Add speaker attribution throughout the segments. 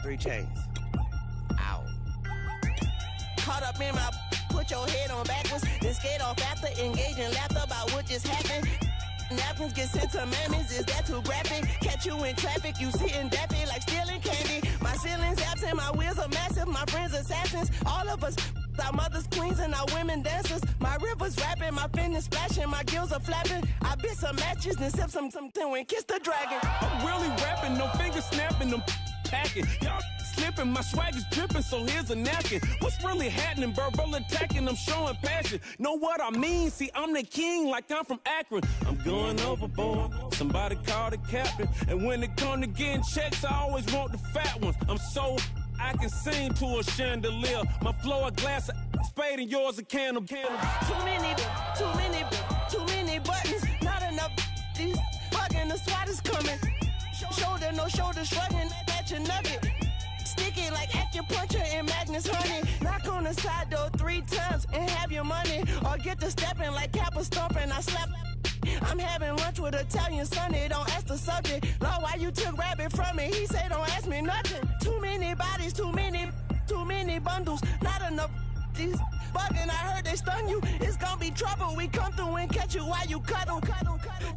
Speaker 1: 3 chains. Ow. Caught up in my, put your head on backwards, then skate off after, engage in laughter about what just happened. Napkins get sent to mammies, is that too graphic? Catch you in traffic, you sitting daffy like stealing candy. My ceiling's absent, my wheels are massive, my friends assassins. All of us, our mothers queens and our women dancers. My rivers rapping, my fingers splashing, my gills are flapping. I bit some matches, then sip something and kiss the dragon.
Speaker 2: I'm really rapping, no fingers snapping, I'm packing. Y'all slipping, my swag is dripping, so here's a napkin. What's really happening? Verbal attacking, I'm showing passion. Know what I mean? See, I'm the king like I'm from Akron. I'm going overboard, somebody call the captain. And when it come to getting checks, I always want the fat ones. I'm so I can sing to a chandelier. My flow a glass of spade and yours a candle.
Speaker 1: Too many buttons, not enough. These bugging, the SWAT is coming. Shoulder, no shoulder shrugging at your nugget. Sticky like acupuncture and Magnus honey. Knock on the side door 3 times and have your money. Or get to stepping like Kappa stomping. I slap. I'm having lunch with Italian Sonny. Don't ask the subject. Lord, why you took rabbit from me? He said don't ask me nothing. Too many bodies, too many bundles. Not enough. These bugging, I heard they stun you. It's gonna be trouble. We come through and catch you while you cuddle.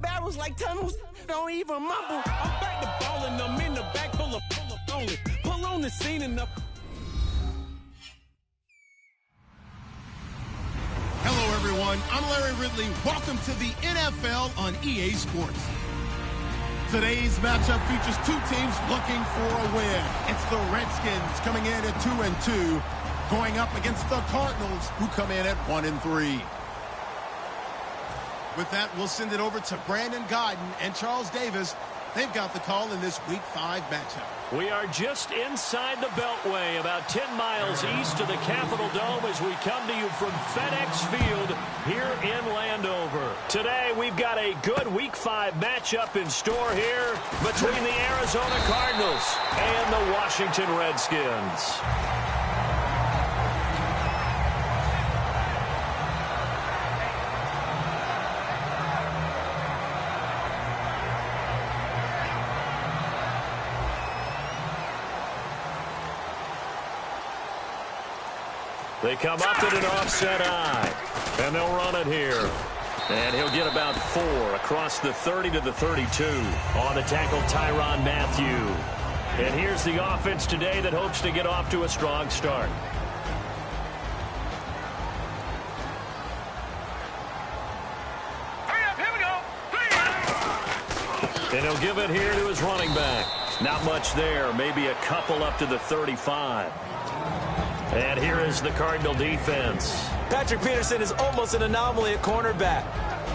Speaker 1: Barrels like tunnels. Don't even mumble.
Speaker 2: I'm back to ballin'. I'm in the back full of only. Pull on the scene enough.
Speaker 3: Hello, everyone. I'm Larry Ridley. Welcome to the NFL on EA Sports. Today's matchup features 2 teams looking for a win. It's the Redskins coming in at 2-2, going up against the Cardinals, who come in at 1-3. With that, we'll send it over to Brandon Godden and Charles Davis. They've got the call in this Week 5 matchup.
Speaker 4: We are just inside the Beltway, about 10 miles east of the Capitol Dome as we come to you from FedEx Field here in Landover. Today, we've got a good Week 5 matchup in store here between the Arizona Cardinals and the Washington Redskins. They come up at an offset eye, and they'll run it here. And he'll get about 4 across the 30 to the 32 on the tackle, Tyrann Mathieu. And here's the offense today that hopes to get off to a strong start.
Speaker 5: Hurry up, here we go.
Speaker 4: And he'll give it here to his running back. Not much there, maybe a couple up to the 35. And here is the Cardinal defense.
Speaker 6: Patrick Peterson is almost an anomaly at cornerback.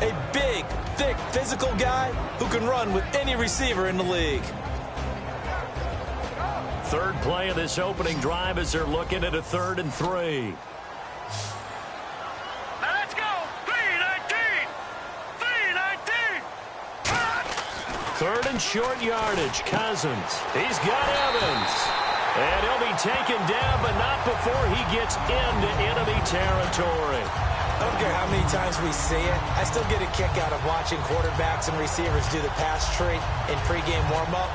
Speaker 6: A big, thick, physical guy who can run with any receiver in the league.
Speaker 4: Third play of this opening drive as they're looking at a 3rd and 3.
Speaker 5: Now let's go. 3-19. 3-19.
Speaker 4: 3rd and short yardage. Cousins. He's got Evans. And he'll be taken down, but not before he gets into enemy territory.
Speaker 6: I don't care how many times we see it. I still get a kick out of watching quarterbacks and receivers do the pass tree in pregame warm-up.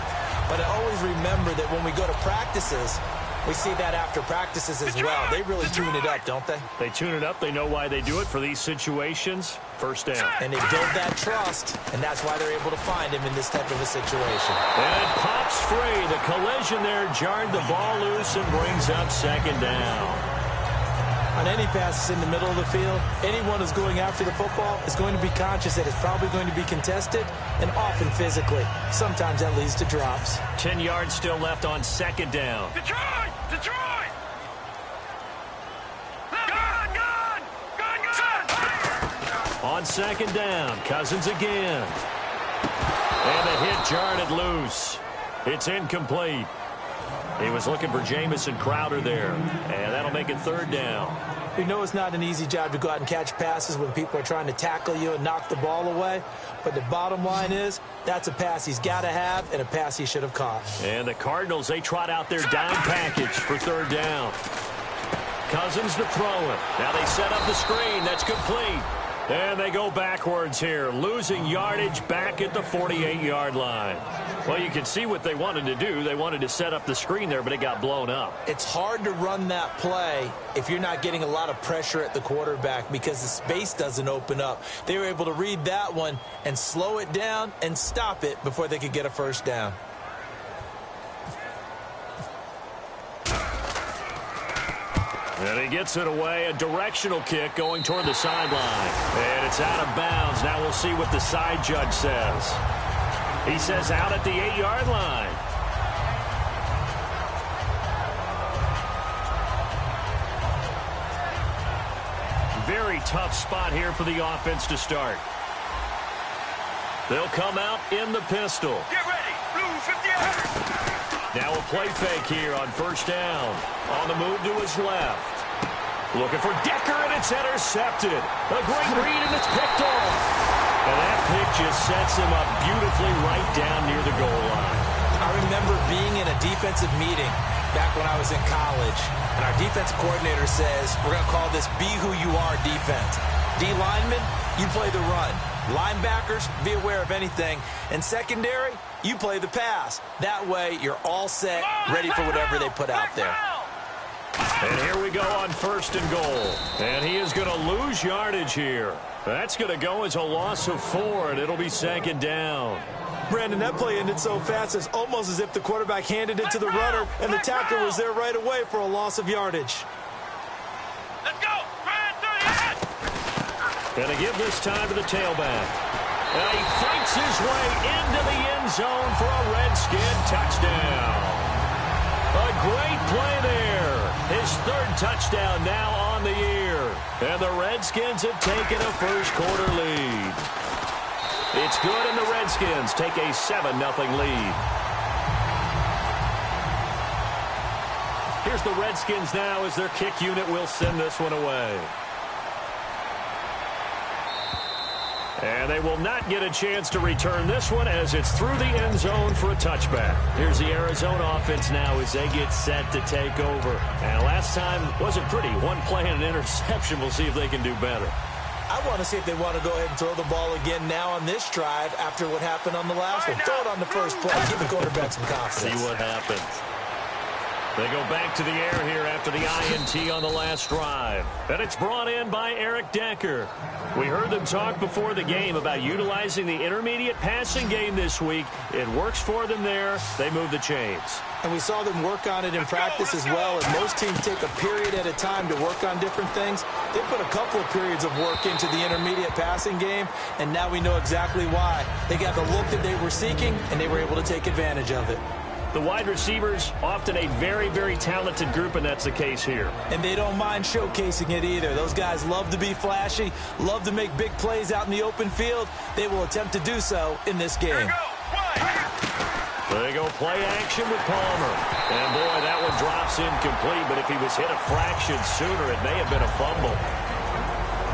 Speaker 6: But I always remember that when we go to practices, we see that after practices as well. They really tune it up, don't they?
Speaker 4: They tune it up. They know why they do it for these situations. First down.
Speaker 6: And they build that trust, and that's why they're able to find him in this type of a situation.
Speaker 4: And it pops free. The collision there jarred the ball loose and brings up 2nd down.
Speaker 6: On any passes in the middle of the field, anyone who's going after the football is going to be conscious that it's probably going to be contested, and often physically. Sometimes that leads to drops.
Speaker 4: 10 yards still left on 2nd down.
Speaker 5: Detroit! Detroit!
Speaker 4: On 2nd down, Cousins again. And the hit jarred it loose. It's incomplete. He was looking for Jamison Crowder there, and that'll make it 3rd down.
Speaker 6: We know it's not an easy job to go out and catch passes when people are trying to tackle you and knock the ball away, but the bottom line is that's a pass he's got to have and a pass he should have caught.
Speaker 4: And the Cardinals, they trot out their dime package for 3rd down. Cousins to throw it. Now they set up the screen. That's complete. And they go backwards here, losing yardage back at the 48-yard line. Well, you can see what they wanted to do. They wanted to set up the screen there, but it got blown up.
Speaker 6: It's hard to run that play if you're not getting a lot of pressure at the quarterback because the space doesn't open up. They were able to read that one and slow it down and stop it before they could get a first down.
Speaker 4: And he gets it away, a directional kick going toward the sideline. And it's out of bounds. Now we'll see what the side judge says. He says out at the 8-yard line. Very tough spot here for the offense to start. They'll come out in the pistol.
Speaker 5: Get ready. Blue 58.
Speaker 4: Now a play fake here on first down. On the move to his left. Looking for Decker, and it's intercepted. A great read, and it's picked off. And that pick just sets him up beautifully right down near the goal line.
Speaker 6: I remember being in a defensive meeting back when I was in college, and our defensive coordinator says, we're going to call this be who you are defense. D linemen, you play the run. Linebackers, be aware of anything. And secondary, you play the pass. That way, you're all set, ready for whatever they put out there.
Speaker 4: And here we go on first and goal. And he is going to lose yardage here. That's going to go as a loss of 4, and it'll be second down.
Speaker 6: Brandon, that play ended so fast, it's almost as if the quarterback handed it to the runner, and the tackler was there right away for a loss of yardage.
Speaker 5: Let's go.
Speaker 4: Going to give this time to the tailback. And he fights his way into the end zone for a Redskin touchdown. A great play there. His third touchdown now on the year. And the Redskins have taken a first-quarter lead. It's good, and the Redskins take a 7-0 lead. Here's the Redskins now as their kick unit will send this one away. And they will not get a chance to return this one as it's through the end zone for a touchback. Here's the Arizona offense now as they get set to take over. And last time wasn't pretty. One play and an interception. We'll see if they can do better.
Speaker 6: I want to see if they want to go ahead and throw the ball again now on this drive after what happened on the last one. Throw it on the first play. Give the quarterback some confidence.
Speaker 4: See what happens. They go back to the air here after the INT on the last drive. And it's brought in by Eric Decker. We heard them talk before the game about utilizing the intermediate passing game this week. It works for them there. They move the chains.
Speaker 6: And we saw them work on it in practice as well. And most teams take a period at a time to work on different things. They put a couple of periods of work into the intermediate passing game, and now we know exactly why. They got the look that they were seeking, and they were able to take advantage of it.
Speaker 4: The wide receivers, often a very, very talented group, and that's the case here.
Speaker 6: And they don't mind showcasing it either. Those guys love to be flashy, love to make big plays out in the open field. They will attempt to do so in this game.
Speaker 4: They go play action with Palmer. And, boy, that one drops incomplete, but if he was hit a fraction sooner, it may have been a fumble.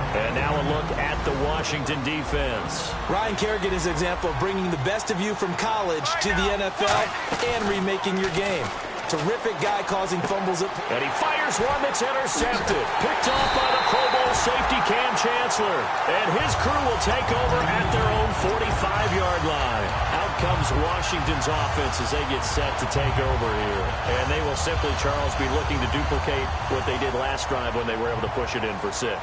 Speaker 4: And now a look at the Washington defense.
Speaker 6: Ryan Kerrigan is an example of bringing the best of you from college to the NFL and remaking your game. Terrific guy causing fumbles.
Speaker 4: And he fires one that's intercepted. Picked off by the Pro Bowl safety Cam Chancellor. And his crew will take over at their own 45-yard line. Out comes Washington's offense as they get set to take over here. And they will simply, Charles, be looking to duplicate what they did last drive when they were able to push it in for 6.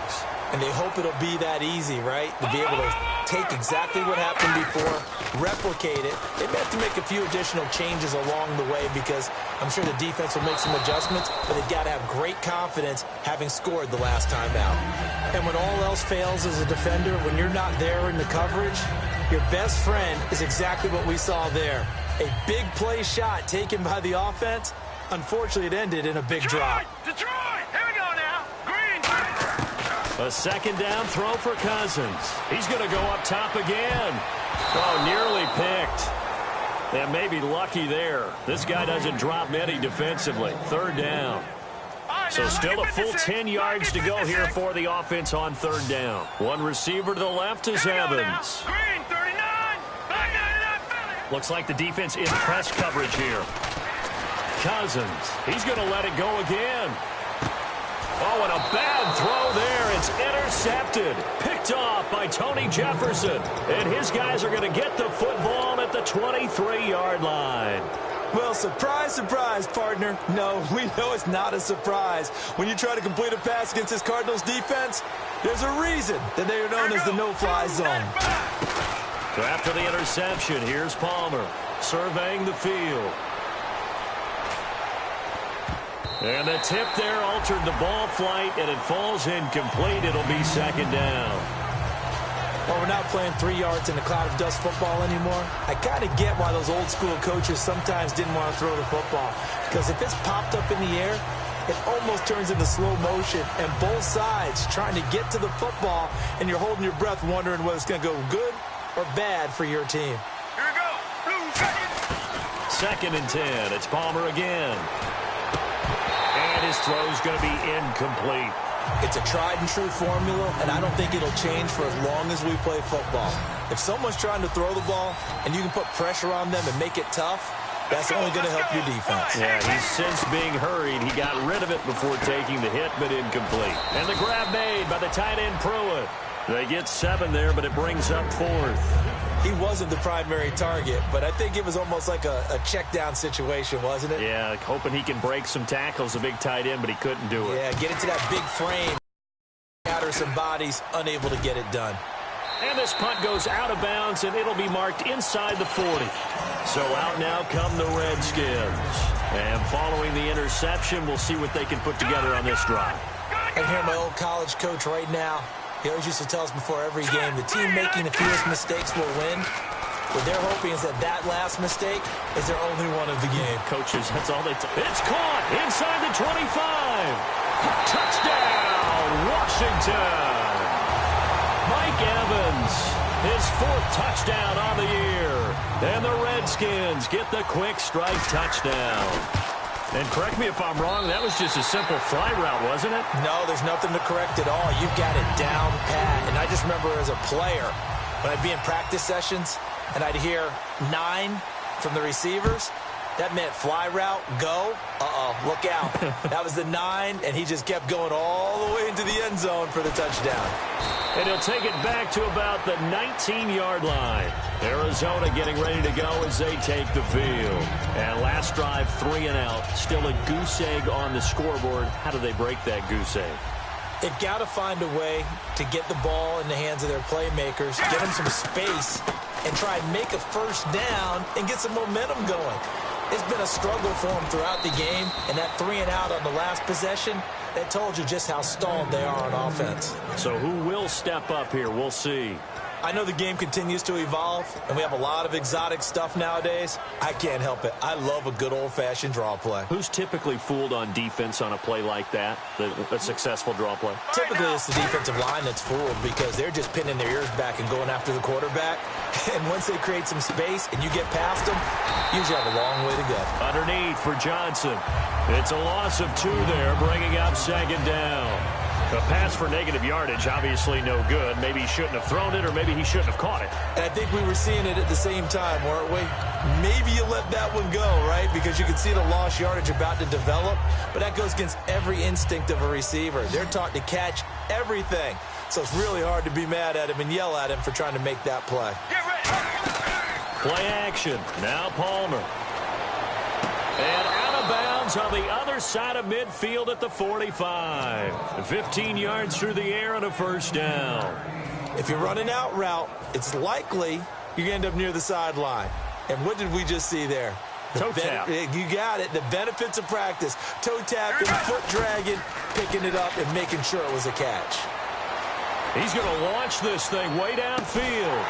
Speaker 6: And they hope it'll be that easy, right? To be able to take exactly what happened before, replicate it. They may have to make a few additional changes along the way because I'm sure the defense will make some adjustments, but they've got to have great confidence having scored the last time out. And when all else fails as a defender, when you're not there in the coverage, your best friend is exactly what we saw there. A big play shot taken by the offense. Unfortunately, it ended in a big drop.
Speaker 5: Detroit! Here we go now. Green.
Speaker 4: A second down throw for Cousins. He's going to go up top again. Oh, nearly picked. And maybe lucky there. This guy doesn't drop many defensively. Third down. So still a full 10 yards to go here for the offense on third down. One receiver to the left is Evans.
Speaker 5: Green 39.
Speaker 4: Looks like the defense in press coverage here. Cousins. He's going to let it go again. Oh, and a bad throw there. It's intercepted. Picked picked off by Tony Jefferson. And his guys are going to get the football at the 23-yard line.
Speaker 6: Well, surprise, surprise, partner. No, we know it's not a surprise. When you try to complete a pass against this Cardinals defense, there's a reason that they are known as the no-fly zone.
Speaker 4: So after the interception, here's Palmer surveying the field. And the tip there altered the ball flight, and it falls incomplete. It'll be second down.
Speaker 6: Well, we're not playing 3 yards in a cloud of dust football anymore. I kind of get why those old school coaches sometimes didn't want to throw the football. Because if it's popped up in the air, it almost turns into slow motion. And both sides trying to get to the football, and you're holding your breath wondering whether it's going to go good or bad for your team.
Speaker 5: Here we go. Blue second.
Speaker 4: Second and 10. It's Palmer again. And his throw's going to be incomplete.
Speaker 6: It's a tried-and-true formula, and I don't think it'll change for as long as we play football. If someone's trying to throw the ball and you can put pressure on them and make it tough, that's only going to help your defense.
Speaker 4: Yeah, he's since being hurried. He got rid of it before taking the hit, but incomplete. And the grab made by the tight end Pruitt. They get 7 there, but it brings up 4th.
Speaker 6: He wasn't the primary target, but I think it was almost like a check-down situation, wasn't it?
Speaker 4: Yeah, hoping he can break some tackles, a big tight end, but he couldn't do it.
Speaker 6: Yeah, get into that big frame. Scatter some bodies, unable to get it done.
Speaker 4: And this punt goes out of bounds, and it'll be marked inside the 40. So out now come the Redskins. And following the interception, we'll see what they can put together on this drive.
Speaker 6: I hear my old college coach right now. He always used to tell us before every game, the team making the fewest mistakes will win. What they're hoping is that last mistake is their only one of the game.
Speaker 4: Coaches, that's all they It's caught inside the 25. Touchdown, Washington. Mike Evans, his 4th touchdown on the year. And the Redskins get the quick strike touchdown. And correct me if I'm wrong, that was just a simple fly route, wasn't it?
Speaker 6: No, there's nothing to correct at all. You've got it down pat. And I just remember as a player, when I'd be in practice sessions and I'd hear 9 from the receivers, that meant fly route, go. Look out. That was the 9, and he just kept going all the way into the end zone for the touchdown.
Speaker 4: And he'll take it back to about the 19-yard line. Arizona getting ready to go as they take the field. And last drive, 3 and out. Still a goose egg on the scoreboard. How do they break that goose egg?
Speaker 6: They've got to find a way to get the ball in the hands of their playmakers, get them some space, and try and make a first down and get some momentum going. It's been a struggle for them throughout the game, and that 3 and out on the last possession, that told you just how stalled they are on offense.
Speaker 4: So who will step up here? We'll see.
Speaker 6: I know the game continues to evolve, and we have a lot of exotic stuff nowadays. I can't help it. I love a good old-fashioned draw play.
Speaker 4: Who's typically fooled on defense on a play like that, a successful draw play?
Speaker 6: Typically, it's the defensive line that's fooled because they're just pinning their ears back and going after the quarterback. And once they create some space and you get past them, you usually have a long way to go.
Speaker 4: Underneath for Johnson. It's a loss of 2 there, bringing up second down. A pass for negative yardage, obviously no good. Maybe he shouldn't have thrown it, or maybe he shouldn't have caught it.
Speaker 6: And I think we were seeing it at the same time, weren't we? Maybe you let that one go, right? Because you can see the lost yardage about to develop. But that goes against every instinct of a receiver. They're taught to catch everything. So it's really hard to be mad at him and yell at him for trying to make that play.
Speaker 5: Get ready.
Speaker 4: Play action. Now Palmer. And out of bounds on the other side of midfield at the 45. 15 yards through the air and a first down.
Speaker 6: If you're running out route, it's likely you're going to end up near the sideline. And what did we just see there?
Speaker 4: Toe tap.
Speaker 6: You got it. The benefits of practice. Toe tapping, foot dragging, picking it up, and making sure it was a catch.
Speaker 4: He's going to launch this thing way downfield.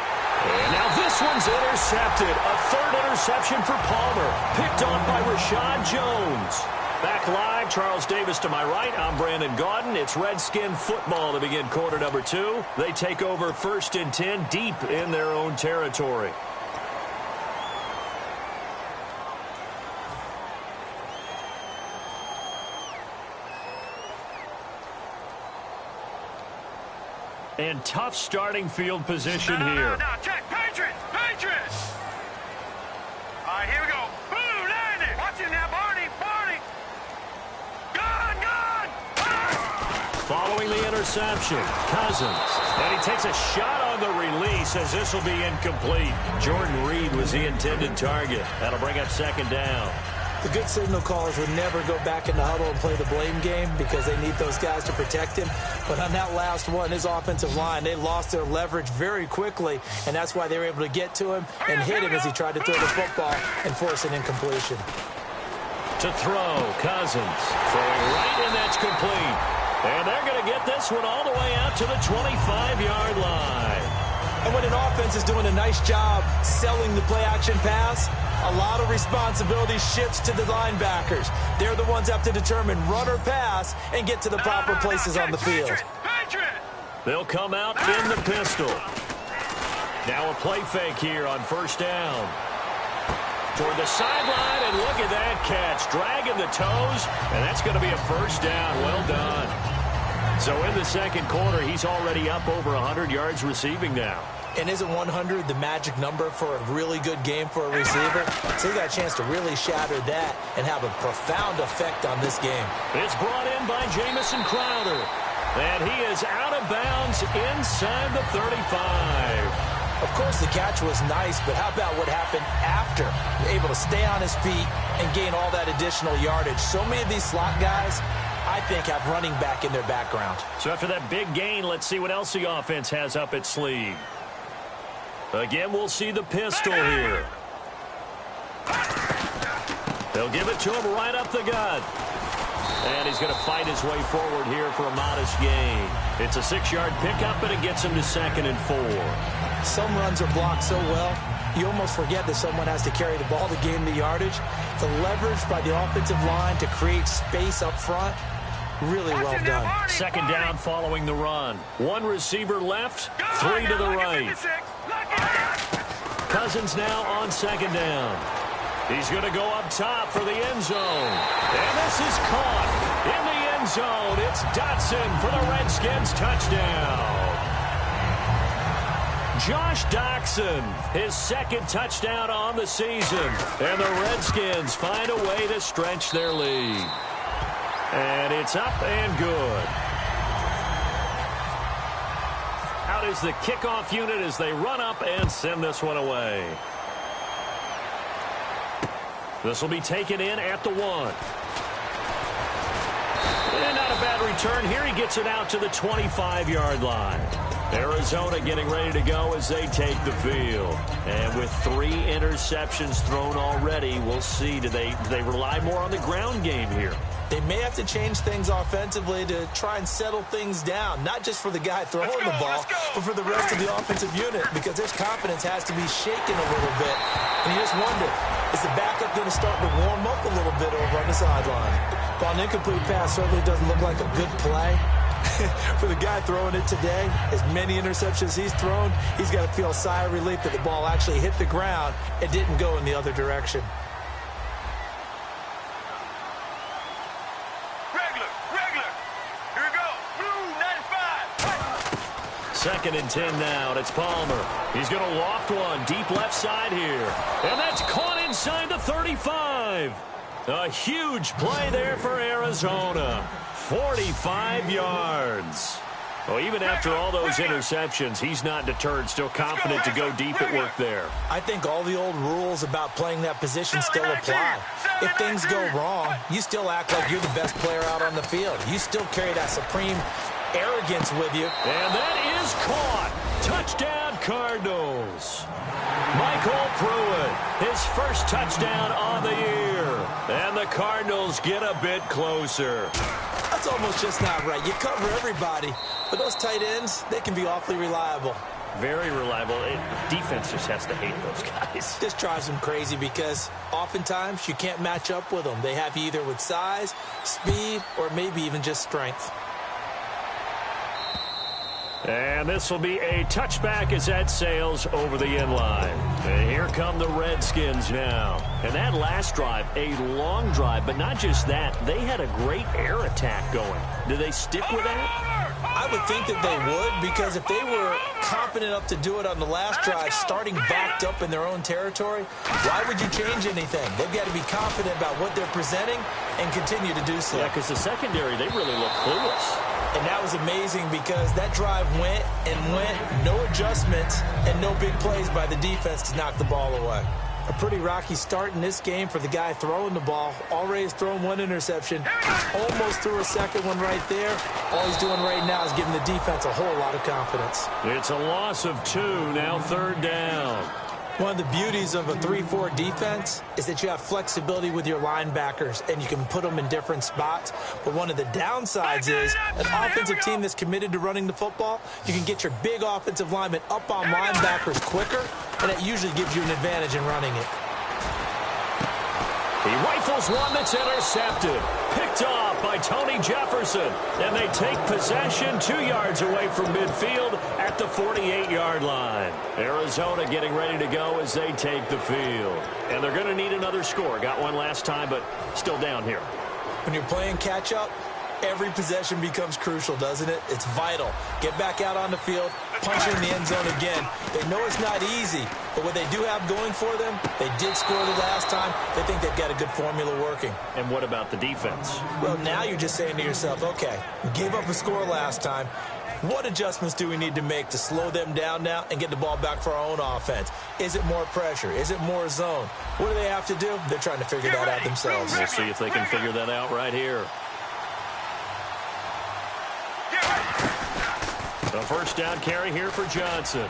Speaker 4: And now this one's intercepted. A 3rd interception for Palmer. Picked off by Rashad Jones. Back live, Charles Davis to my right. I'm Brandon Gaudin. It's Redskin football to begin quarter number 2. They take over 1st and 10 deep in their own territory. And tough starting field position here.
Speaker 5: No, check. Patriots. Patriots. All right, here we go. Boom, landed. Watch it now, Barney. Barney. Gone, gone.
Speaker 4: Following the the interception. Cousins. And he takes a shot on the release as this will be incomplete. Jordan Reed was the intended target. That'll bring up second down.
Speaker 6: The good signal callers would never go back in the huddle and play the blame game because they need those guys to protect him. But on that last one, his offensive line, they lost their leverage very quickly, and that's why they were able to get to him and hit him as he tried to throw the football and force an incompletion.
Speaker 4: To throw, Cousins. Throwing right, and that's complete. And they're going to get this one all the way out to the 25-yard line.
Speaker 6: And when an offense is doing a nice job selling the play-action pass, a lot of responsibility shifts to the linebackers. They're the ones that have to determine run or pass and get to the proper places on the field.
Speaker 4: They'll come out in the pistol. Now a play fake here on first down. Toward the sideline, and look at that catch. Dragging the toes, and that's going to be a first down. Well done. So in the second quarter, he's already up over 100 yards receiving now.
Speaker 6: And isn't 100 the magic number for a really good game for a receiver? So he got a chance to really shatter that and have a profound effect on this game.
Speaker 4: It's brought in by Jamison Crowder. And he is out of bounds inside the 35.
Speaker 6: Of course, the catch was nice, but how about what happened after? Able to stay on his feet and gain all that additional yardage. So many of these slot guys, I think, have running back in their background.
Speaker 4: So after that big gain, let's see what else the offense has up its sleeve. Again, we'll see the pistol here. They'll give it to him right up the gut. And he's going to fight his way forward here for a modest gain. It's a 6-yard pickup, and it gets him to 2nd and 4.
Speaker 6: Some runs are blocked so well, you almost forget that someone has to carry the ball to gain the yardage. The leverage by the offensive line to create space up front, really well done.
Speaker 4: Second down following the run. One receiver left, 3 to the right. Cousins now on second down. He's going to go up top for the end zone. And this is caught in the end zone. It's Dotson for the Redskins touchdown. Josh Doctson, his second touchdown on the season. And the Redskins find a way to stretch their lead. And it's up and good. Out is the kickoff unit as they run up and send this one away. This will be taken in at the 1. And not a bad return here. He gets it out to the 25-yard line. Arizona getting ready to go as they take the field. And with 3 interceptions thrown already, we'll see. Do they rely more on the ground game here?
Speaker 6: They may have to change things offensively to try and settle things down, not just for the guy throwing the ball, but for the rest of the offensive unit, because their confidence has to be shaken a little bit. And you just wonder, is the backup going to start to warm up a little bit over on the sideline? While an incomplete pass certainly doesn't look like a good play, for the guy throwing it today, as many interceptions he's thrown, he's got to feel a sigh of relief that the ball actually hit the ground and didn't go in the other direction.
Speaker 4: Second and 10 now, and it's Palmer. He's going to loft one deep left side here. And that's caught inside the 35. A huge play there for Arizona. 45 yards. Well, even after all those interceptions, he's not deterred, still confident to go deep at work there.
Speaker 6: I think all the old rules about playing that position still apply. If things go wrong, you still act like you're the best player out on the field. You still carry that supreme arrogance with you.
Speaker 4: And that is caught. Touchdown, Cardinals. Michael Pruitt, his first touchdown on the year. And the Cardinals get a bit closer.
Speaker 6: That's almost just not right. You cover everybody, but those tight ends, they can be awfully reliable.
Speaker 4: Very reliable. Defense just has to hate those guys.
Speaker 6: This drives them crazy because oftentimes you can't match up with them. They have you either with size, speed, or maybe even just strength.
Speaker 4: And this will be a touchback as that sails over the end line. And here come the Redskins now. And that last drive, a long drive, but not just that. They had a great air attack going. Do they stick with that?
Speaker 6: I I would think that they would, because if they were confident enough to do it on the last drive, starting backed up in their own territory, why would you change anything? They've got to be confident about what they're presenting and continue to do so.
Speaker 4: Yeah, because the secondary, they really look clueless.
Speaker 6: And that was amazing because that drive went and went, no adjustments and no big plays by the defense to knock the ball away. A pretty rocky start in this game for the guy throwing the ball. Already has thrown one interception. Almost threw a second one right there. All he's doing right now is giving the defense a whole lot of confidence.
Speaker 4: It's a loss of 2, now 3rd down.
Speaker 6: One of the beauties of a 3-4 defense is that you have flexibility with your linebackers and you can put them in different spots. But one of the downsides is an offensive team that's committed to running the football, you can get your big offensive linemen up on linebackers quicker, and that usually gives you an advantage in running it.
Speaker 4: He rifles one that's intercepted. Picked off by Tony Jefferson. And they take possession 2 yards away from midfield at the 48-yard line. Arizona getting ready to go as they take the field. And they're going to need another score. Got one last time, but still down here.
Speaker 6: When you're playing catch-up, every possession becomes crucial, doesn't it? It's vital. Get back out on the field, punch in the end zone again. They know it's not easy, but what they do have going for them, they did score the last time. They think they've got a good formula working.
Speaker 4: And what about the defense?
Speaker 6: Well, now you're just saying to yourself, okay, we gave up a score last time. What adjustments do we need to make to slow them down now and get the ball back for our own offense? Is it more pressure? Is it more zone? What do they have to do? They're trying to figure that out themselves.
Speaker 4: We'll see if they can figure that out right here. The first down carry here for Johnson.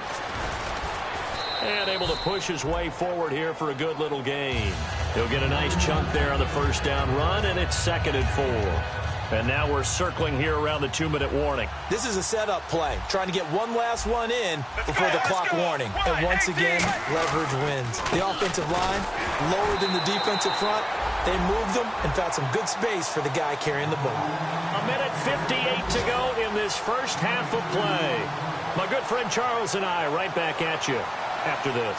Speaker 4: And able to push his way forward here for a good little gain. He'll get a nice chunk there on the first down run, and it's 2nd and 4. And now we're circling here around the 2-minute warning.
Speaker 6: This is a setup play, trying to get one last one in before the clock warning. And once again, leverage wins. The offensive line, lower than the defensive front. They moved them and found some good space for the guy carrying the ball.
Speaker 4: 1:58 to go in this first half of play. My good friend Charles and I right back at you after this.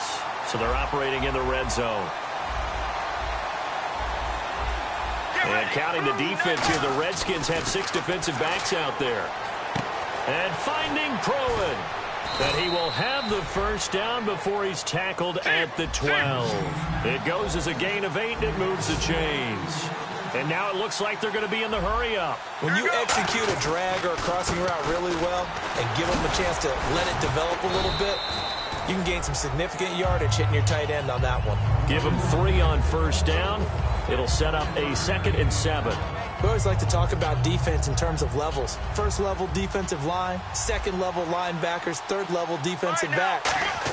Speaker 4: So they're operating in the red zone. And counting the defense here, the Redskins have 6 defensive backs out there. And finding Proen. That he will have the first down before he's tackled at the 12. It goes as a gain of 8, and it moves the chains. And now it looks like they're going to be in the hurry-up.
Speaker 6: When you execute a drag or a crossing route really well and give them a chance to let it develop a little bit, you can gain some significant yardage hitting your tight end on that one.
Speaker 4: Give them 3 on first down. It'll set up a 2nd and 7.
Speaker 6: We always like to talk about defense in terms of levels. First level defensive line, second level linebackers, third level defensive back.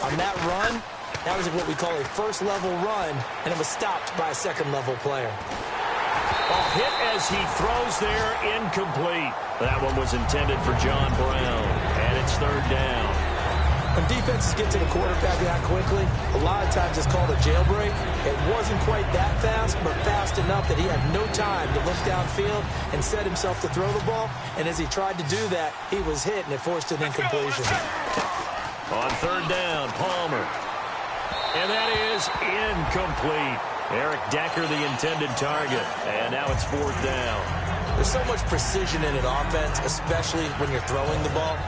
Speaker 6: On that run, that was what we call a first level run, and it was stopped by a second level player.
Speaker 4: A hit as he throws there, incomplete. That one was intended for John Brown, and it's 3rd down.
Speaker 6: When defenses get to the quarterback that quickly, a lot of times it's called a jailbreak. It wasn't quite that fast, but fast enough that he had no time to look downfield and set himself to throw the ball. And as he tried to do that, he was hit, and it forced an incompletion.
Speaker 4: On 3rd down, Palmer. And that is incomplete. Eric Decker, the intended target. And now it's 4th down.
Speaker 6: There's so much precision in an offense, especially when you're throwing the ball.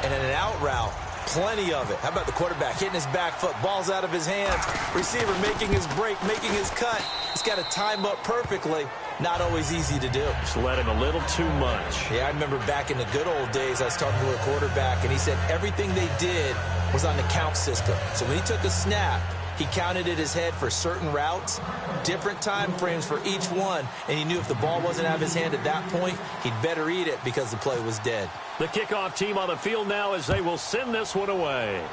Speaker 6: And in an out route, plenty of it. How about the quarterback hitting his back foot, balls out of his hands, receiver making his break, making his cut. He's got to time up perfectly. Not always easy to do.
Speaker 4: Just let him a little too much.
Speaker 6: Yeah, I remember back in the good old days, I was talking to a quarterback, and he said everything they did was on the count system. So when he took a snap, he counted in his head for certain routes, different time frames for each one, and he knew if the ball wasn't out of his hand at that point, he'd better eat it because the play was dead.
Speaker 4: The kickoff team on the field now as they will send this one away.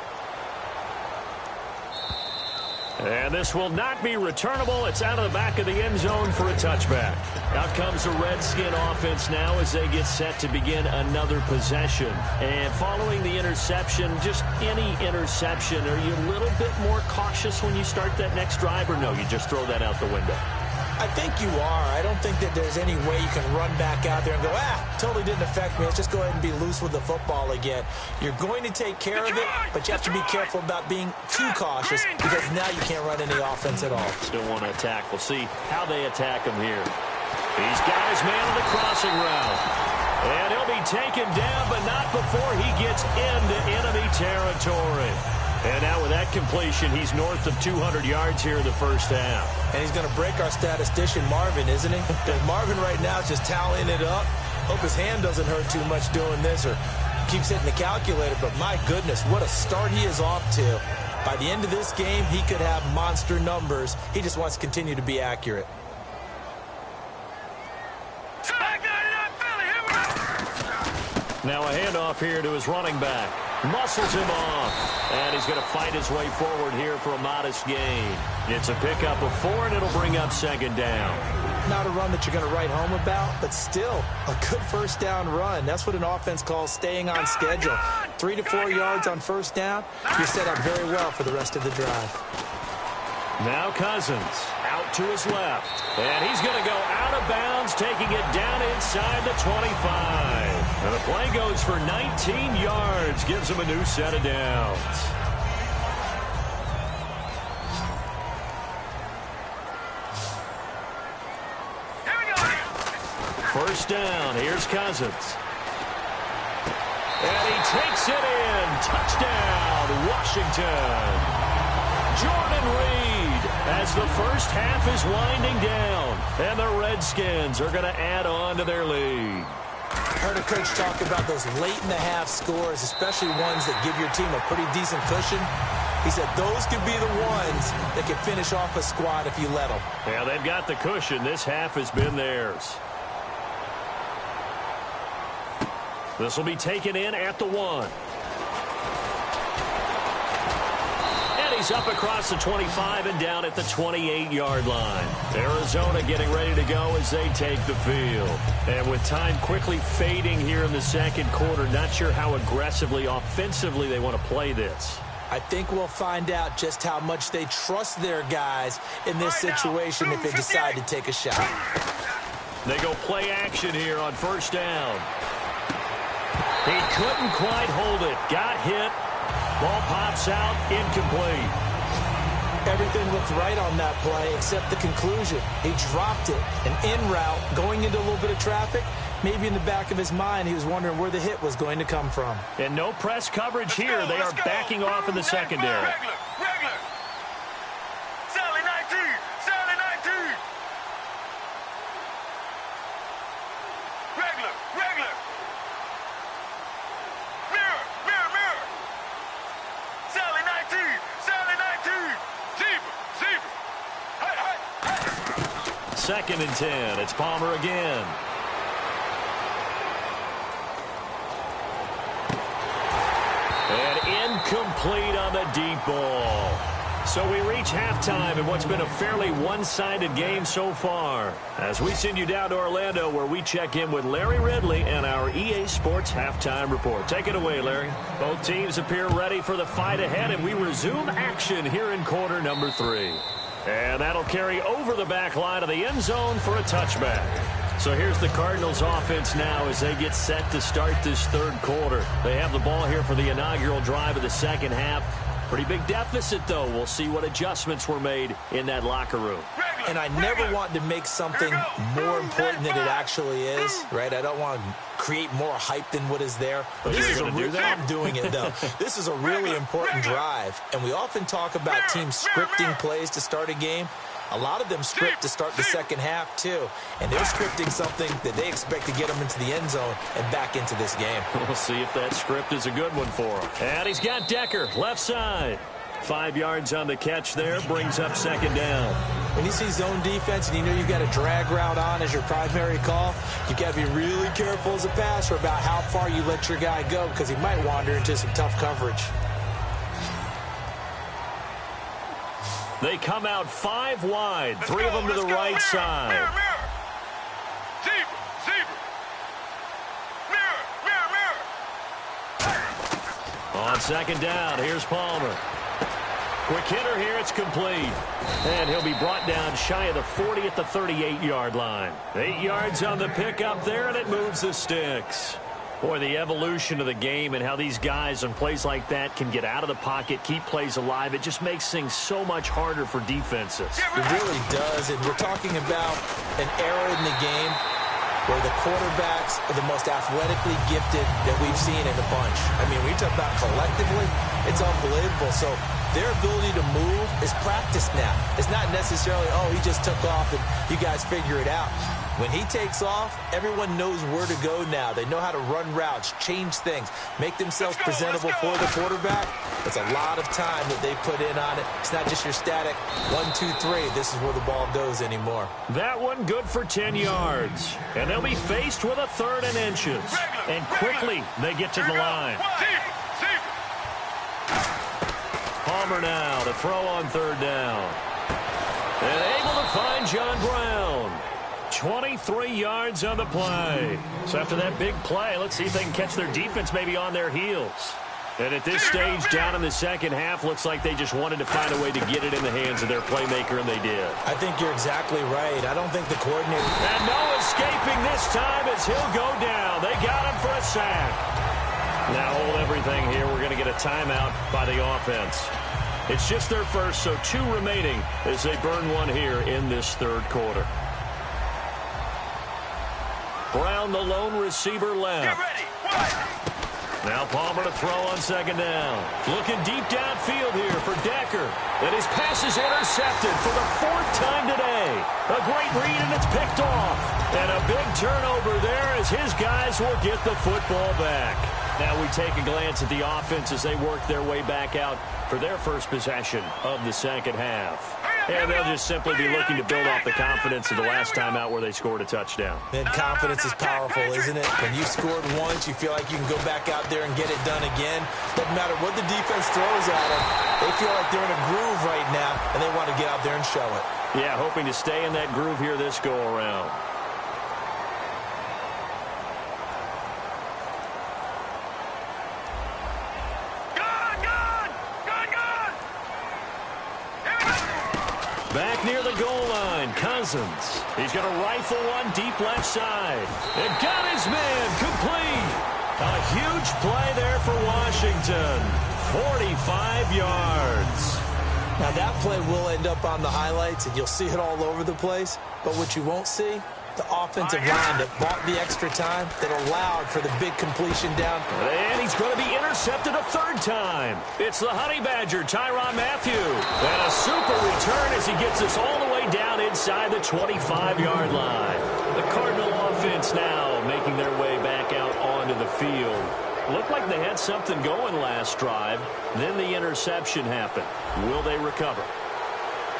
Speaker 4: And this will not be returnable. It's out of the back of the end zone for a touchback. Out comes the Redskin offense now as they get set to begin another possession. And following the interception, just any interception, are you a little bit more cautious when you start that next drive, or no, you just throw that out the window?
Speaker 6: I think you are. I don't think that there's any way you can run back out there and go, totally didn't affect me. Let's just go ahead and be loose with the football again. You're going to take care of it, but you have to be careful about being too cautious because now you can't run any offense at all.
Speaker 4: Still want to attack. We'll see how they attack him here. He's got his man on the crossing route. And he'll be taken down, but not before he gets into enemy territory. And now with that completion, he's north of 200 yards here in the first half.
Speaker 6: And he's going to break our statistician, Marvin, isn't he? Because Marvin right now is just tallying it up. Hope his hand doesn't hurt too much doing this or keeps hitting the calculator. But my goodness, what a start he is off to. By the end of this game, he could have monster numbers. He just wants to continue to be accurate.
Speaker 4: Now a handoff here to his running back. Muscles him off. And he's going to fight his way forward here for a modest gain. It's a pickup of 4, and it'll bring up second down.
Speaker 6: Not a run that you're going to write home about, but still a good first down run. That's what an offense calls staying on schedule. 3 to 4 yards on first down. You're set up very well for the rest of the drive.
Speaker 4: Now Cousins out to his left. And he's going to go out of bounds, taking it down inside the 25. And the play goes for 19 yards, gives him a new set of downs. First down, here's Cousins. And he takes it in. Touchdown, Washington. Jordan Reed as the first half is winding down. And the Redskins are going to add on to their lead.
Speaker 6: I heard a coach talk about those late-in-the-half scores, especially ones that give your team a pretty decent cushion. He said those could be the ones that can finish off a squad if you let them.
Speaker 4: Yeah, they've got the cushion. This half has been theirs. This will be taken in at the 1. And he's up across the 25 and down at the 28-yard line. Arizona getting ready to go as they take the field. And with time quickly fading here in the second quarter, not sure how aggressively, offensively they want to play this.
Speaker 6: I think we'll find out just how much they trust their guys in this situation if they decide to take a shot.
Speaker 4: They go play action here on first down. He couldn't quite hold it. Got hit. Ball pops out. Incomplete.
Speaker 6: Everything looked right on that play except the conclusion. He dropped it. An in route going into a little bit of traffic. Maybe in the back of his mind he was wondering where the hit was going to come from.
Speaker 4: And no press coverage here. They are backing off in the secondary.
Speaker 5: Regular. Sally 19. Sally 19. Regular. Mirror. Sally 19. Sally 19. Zebra. Hey.
Speaker 4: Second and 10. It's Palmer again. And incomplete on the deep ball. So we reach halftime in what's been a fairly one-sided game so far. As we send you down to Orlando where we check in with Larry Ridley and our EA Sports Halftime Report. Take it away, Larry. Both teams appear ready for the fight ahead, and we resume action here in quarter number 3. And that'll carry over the back line of the end zone for a touchback. So here's the Cardinals offense now as they get set to start this third quarter. They have the ball here for the inaugural drive of the second half. Pretty big deficit, though. We'll see what adjustments were made in that locker room.
Speaker 6: And I never want to make something more important than it actually is, right? I don't want to create more hype than what is there.
Speaker 4: But
Speaker 6: this is
Speaker 4: you're going to do that?
Speaker 6: I'm doing it, though. This is a really important drive. And we often talk about teams scripting plays to start a game. A lot of them script to start the second half, too. And they're scripting something that they expect to get them into the end zone and back into this game.
Speaker 4: We'll see if that script is a good one for him. And he's got Decker, left side. 5 yards on the catch there, brings up second down.
Speaker 6: When you see zone defense and you know you've got a drag route on as your primary call, you've got to be really careful as a passer about how far you let your guy go because he might wander into some tough coverage.
Speaker 4: They come out 5 wide, 3 of them to the right side.
Speaker 5: Mirror.
Speaker 4: On second down, here's Palmer. Quick hitter here, it's complete. And he'll be brought down shy of the 40 at the 38-yard line. 8 yards on the pickup there, and it moves the sticks. Boy, the evolution of the game and how these guys on plays like that can get out of the pocket, keep plays alive, it just makes things so much harder for defenses.
Speaker 6: It really does, and we're talking about an era in the game where the quarterbacks are the most athletically gifted that we've seen in a bunch. I mean, when you talk about collectively, it's unbelievable. So their ability to move is practiced now. It's not necessarily, oh, he just took off and you guys figure it out. When he takes off, everyone knows where to go now. They know how to run routes, change things, make themselves presentable for the quarterback. It's a lot of time that they put in on it. It's not just your static 1, 2, 3. This is where the ball goes anymore.
Speaker 4: That one good for 10 yards. And they'll be faced with a 3rd and inches. And quickly they get to the line. Palmer now to throw on 3rd down. And able to find John Brown. 23 yards on the play. So after that big play, let's see if they can catch their defense maybe on their heels. And at this stage, down in the second half, looks like they just wanted to find a way to get it in the hands of their playmaker, and they did.
Speaker 6: I think you're exactly right. I don't think the coordinator...
Speaker 4: And no escaping this time as he'll go down. They got him for a sack. Now hold everything here. We're going to get a timeout by the offense. It's just their first, so 2 remaining as they burn one here in this 3rd quarter. Brown, the lone receiver, left. Now Palmer to throw on 2nd down. Looking deep downfield here for Decker. And his pass is intercepted for the 4th time today. A great read, and it's picked off. And a big turnover there as his guys will get the football back. Now we take a glance at the offense as they work their way back out for their first possession of the second half. And they'll just simply be looking to build off the confidence of the last time out where they scored a touchdown.
Speaker 6: And confidence is powerful, isn't it? When you scored once, you feel like you can go back out there and get it done again. Doesn't matter what the defense throws at them. They feel like they're in a groove right now, and they want to get out there and show it.
Speaker 4: Yeah, hoping to stay in that groove here this go-around. Back near the goal line, Cousins. He's going to rifle one deep left side. And got his man complete. A huge play there for Washington. 45 yards.
Speaker 6: Now that play will end up on the highlights, and you'll see it all over the place. But what you won't see, the offensive line that bought the extra time, that allowed for the big completion down.
Speaker 4: And he's going to be intercepted a 3rd time. It's the Honey Badger, Tyrann Mathieu. And a super return as he gets us all the way down inside the 25-yard line. The Cardinal offense now making their way back out onto the field. Looked like they had something going last drive. Then the interception happened. Will they recover?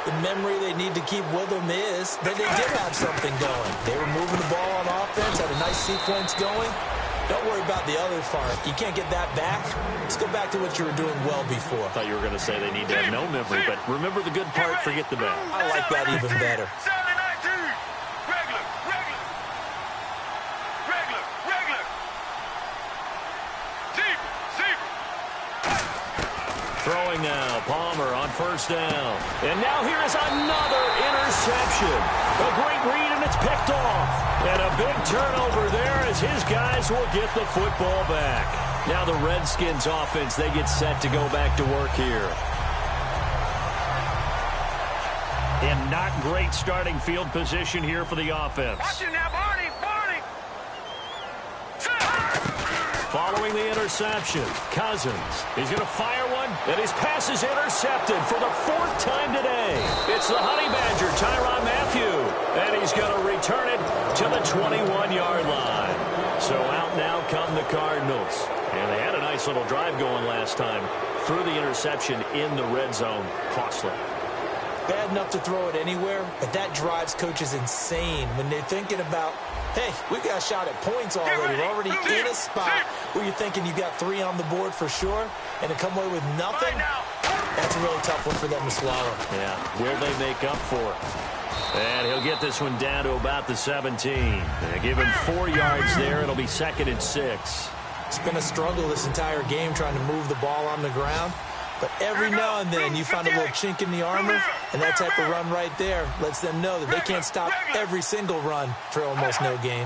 Speaker 6: The memory they need to keep with them is that they did have something going. They were moving the ball on offense, had a nice sequence going. Don't worry about the other part. You can't get that back. Let's go back to what you were doing well before.
Speaker 4: I thought you were going to say they need to have no memory, but remember the good part, forget the bad.
Speaker 6: I like that even better.
Speaker 4: Throwing now, Palmer on 1st down. And now here is another interception. A great read, and it's picked off. And a big turnover there as his guys will get the football back. Now the Redskins offense, they get set to go back to work here. And not great starting field position here for the offense.
Speaker 5: Watch it now, Barney, Barney.
Speaker 4: Following the interception, Cousins. He's going to fire one, and his pass is intercepted for the 4th time today. It's the Honey Badger, Tyrann Mathieu, and he's going to return it to the 21-yard line. So out now come the Cardinals. And they had a nice little drive going last time. Threw the interception in the red zone. Costly.
Speaker 6: Bad enough to throw it anywhere, but that drives coaches insane when they're thinking about, hey, we got a shot at points already. We're already in a spot where you're thinking you got 3 on the board for sure, and to come away with nothing, that's a really tough one for them to swallow.
Speaker 4: Yeah, will they make up for it? And he'll get this one down to about the 17. They give him 4 yards there. It'll be 2nd and 6.
Speaker 6: It's been a struggle this entire game trying to move the ball on the ground. But every now and then you find a little chink in the armor, and that type of run right there lets them know that they can't stop every single run for almost no gain.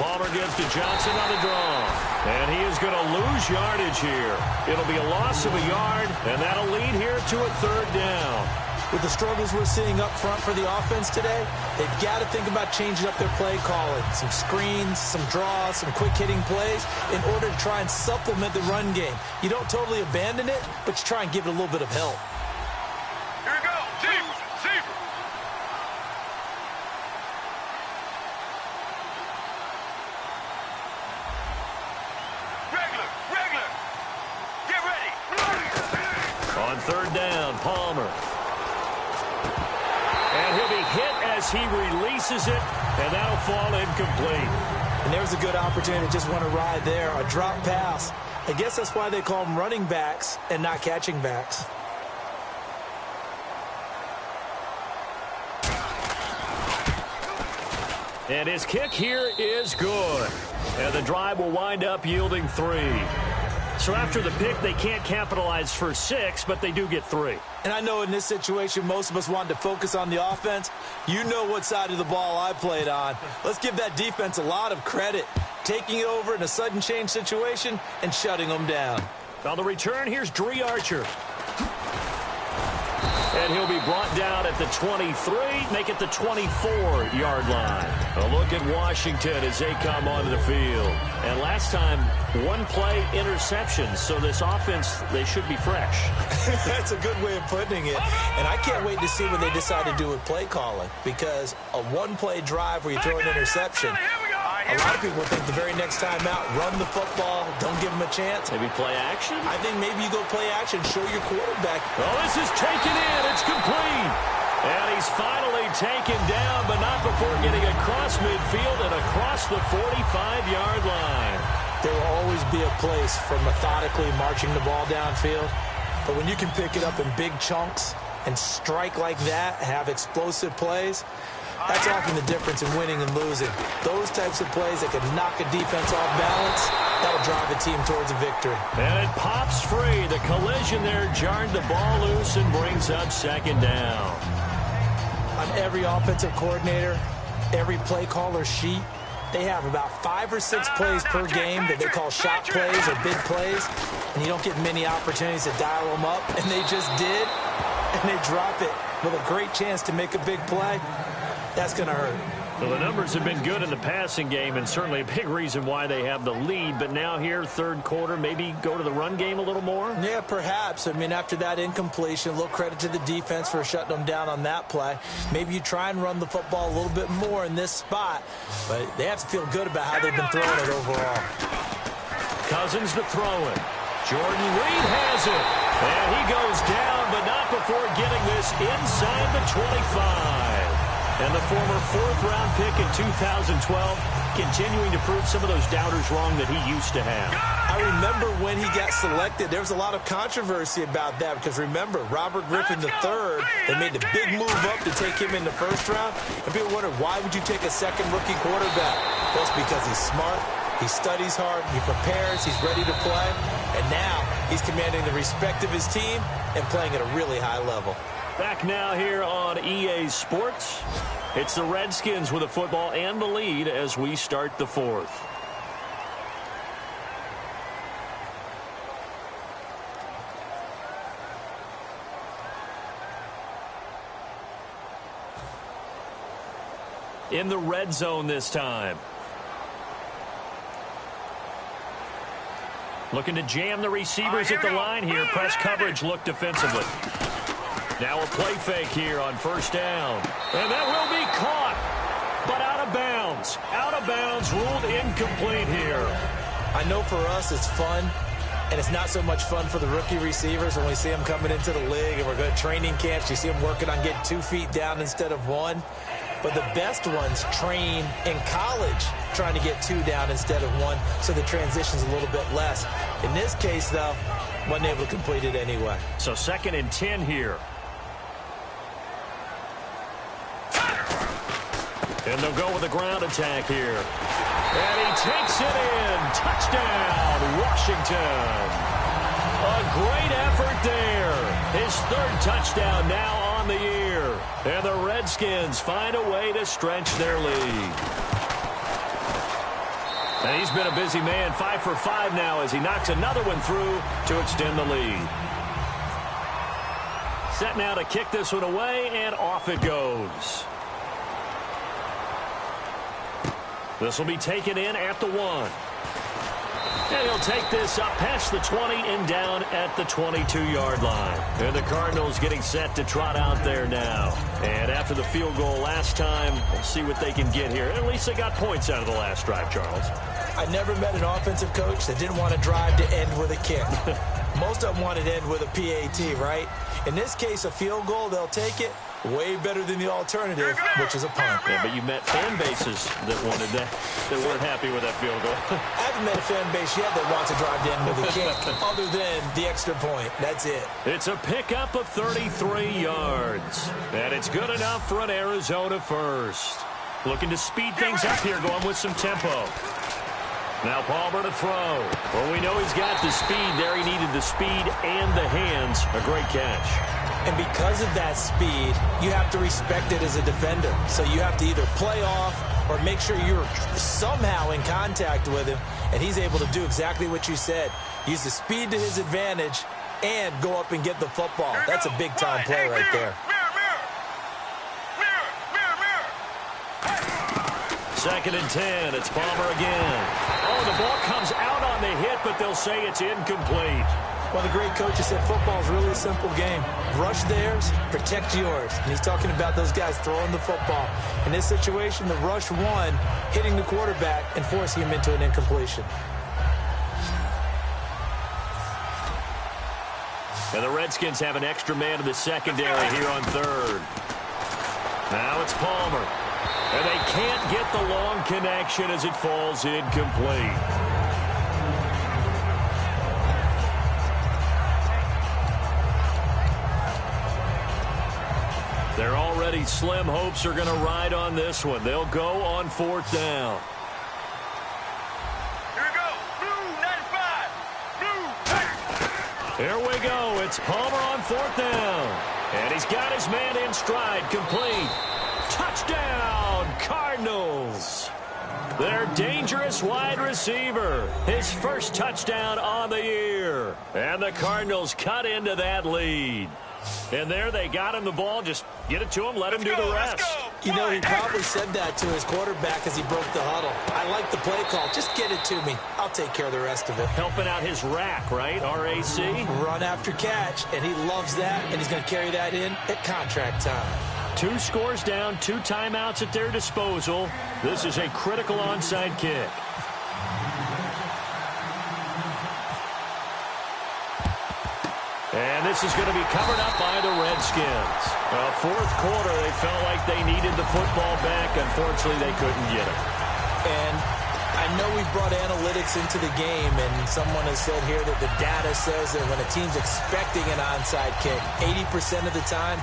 Speaker 4: Palmer gives to Johnson on the draw. And he is going to lose yardage here. It'll be a loss of a yard, and that'll lead here to a 3rd down.
Speaker 6: with the struggles we're seeing up front for the offense today, they've got to think about changing up their play calling. Some screens, some draws, some quick-hitting plays in order to try and supplement the run game. You don't totally abandon it, but you try and give it a little bit of help.
Speaker 5: Here we go. Zebra. Regular. Get ready.
Speaker 4: On third down, Palmer. And he'll be hit as he releases it, and that'll fall incomplete.
Speaker 6: And there's a good opportunity to just want to ride there, a drop pass. I guess that's why they call them running backs and not catching backs.
Speaker 4: And his kick here is good. And the drive will wind up yielding 3. So after the pick, they can't capitalize for 6, but they do get 3.
Speaker 6: And I know in this situation, most of us wanted to focus on the offense. You know what side of the ball I played on. Let's give that defense a lot of credit. Taking it over in a sudden change situation and shutting them down.
Speaker 4: On the return, here's Dree Archer. And he'll be brought down at the 23, make it the 24-yard line. A look at Washington as they come onto the field. And last time, one-play interception, so this offense, they should be fresh.
Speaker 6: That's a good way of putting it. And I can't wait to see what they decide to do with play calling, because a one-play drive where you throw an interception, a lot of people think the very next time out, run the football, don't give them a chance.
Speaker 4: Maybe play action?
Speaker 6: I think maybe you go play action, show your quarterback.
Speaker 4: Oh, this is taken in. It's complete. And he's finally taken down, but not before getting across midfield and across the 45-yard line.
Speaker 6: There will always be a place for methodically marching the ball downfield. But when you can pick it up in big chunks and strike like that, have explosive plays, that's often the difference in winning and losing. Those types of plays that can knock a defense off balance, that'll drive a team towards a victory.
Speaker 4: And it pops free. The collision there jarred the ball loose and brings up second down.
Speaker 6: On every offensive coordinator, every play caller sheet, they have about 5 or 6 plays per game that they call shot plays or big plays, and you don't get many opportunities to dial them up, and they just did, and they drop it with a great chance to make a big play. That's going to hurt.
Speaker 4: Well, the numbers have been good in the passing game, and certainly a big reason why they have the lead. But now here, third quarter, maybe go to the run game a little more?
Speaker 6: Yeah, perhaps. I mean, after that incompletion, a little credit to the defense for shutting them down on that play. Maybe you try and run the football a little bit more in this spot, but they have to feel good about how they've been throwing it overall.
Speaker 4: Cousins to throw it. Jordan Reed has it. And he goes down, but not before getting this inside the 25. And the former 4th-round pick in 2012 continuing to prove some of those doubters wrong that he used to have.
Speaker 6: I remember when he got selected, there was a lot of controversy about that because, remember, Robert Griffin III, they made the big move up to take him in the first round. And people wondered, why would you take a second rookie quarterback? Well, it's because he's smart, he studies hard, he prepares, he's ready to play. And now he's commanding the respect of his team and playing at a really high level.
Speaker 4: Back now here on EA Sports. It's the Redskins with the football and the lead as we start the 4th. In the red zone this time. Looking to jam the receivers at the line here. Press coverage look defensively. Now a play fake here on first down. And that will be caught, but out of bounds. Out of bounds, ruled incomplete here.
Speaker 6: I know for us it's fun, and it's not so much fun for the rookie receivers when we see them coming into the league and we're going to training camps. You see them working on getting 2 feet down instead of 1. But the best ones train in college trying to get 2 down instead of 1, so the transition's a little bit less. In this case, though, wasn't able to complete it anyway.
Speaker 4: So 2nd and 10 here. And they'll go with a ground attack here. And he takes it in. Touchdown, Washington. A great effort there. His 3rd touchdown now on the year. And the Redskins find a way to stretch their lead. And he's been a busy man, 5 for 5 now as he knocks another one through to extend the lead. Set now to kick this one away, and off it goes. This will be taken in at the 1. And he'll take this up past the 20 and down at the 22-yard line. And the Cardinals getting set to trot out there now. And after the field goal last time, we'll see what they can get here. At least they got points out of the last drive, Charles.
Speaker 6: I never met an offensive coach that didn't want to drive to end with a kick. Most of them wanted to end with a PAT, right? In this case, a field goal, they'll take it. Way better than the alternative, which is a punt.
Speaker 4: Yeah, but you met fan bases that wanted that weren't happy with that field goal.
Speaker 6: I haven't met a fan base yet that wants to drive to end with a kick, other than the extra point. That's it.
Speaker 4: It's a pickup of 33 yards. And it's good enough for an Arizona first. Looking to speed things up here, going with some tempo. Now Palmer to throw. Well, we know he's got the speed there. He needed the speed and the hands. A great catch.
Speaker 6: And because of that speed, you have to respect it as a defender. So you have to either play off or make sure you're somehow in contact with him. And he's able to do exactly what you said. Use the speed to his advantage and go up and get the football. That's a big-time play right there.
Speaker 4: Second and 10. It's Palmer again. Oh, the ball comes out on the hit, but they'll say it's incomplete.
Speaker 6: Well, the great coach has said football is really a simple game. Rush theirs, protect yours. And he's talking about those guys throwing the football. In this situation, the rush one, hitting the quarterback and forcing him into an incompletion.
Speaker 4: And the Redskins have an extra man in the secondary here on third. Now it's Palmer. And they can't get the long connection as it falls incomplete. Their already slim hopes are going to ride on this one. They'll go on fourth down.
Speaker 5: Here we go. Blue 95. Blue.
Speaker 4: Here we go. It's Palmer on fourth down. And he's got his man in stride. Complete. Touchdown, Cardinals. Their dangerous wide receiver. His first touchdown on the year. And the Cardinals cut into that lead. And there they got him the ball. Just get it to him. Let him do the rest.
Speaker 6: You know, he probably said that to his quarterback as he broke the huddle. I like the play call. Just get it to me. I'll take care of the rest of it.
Speaker 4: Helping out his rack, right? R-A-C?
Speaker 6: Run after catch, and he loves that, and he's going to carry that in at contract time.
Speaker 4: 2 scores down, 2 timeouts at their disposal. This is a critical onside kick. And this is going to be covered up by the Redskins. Fourth quarter, they felt like they needed the football back. Unfortunately, they couldn't get it.
Speaker 6: And I know we brought analytics into the game, and someone has said here that the data says that when a team's expecting an onside kick, 80% of the time,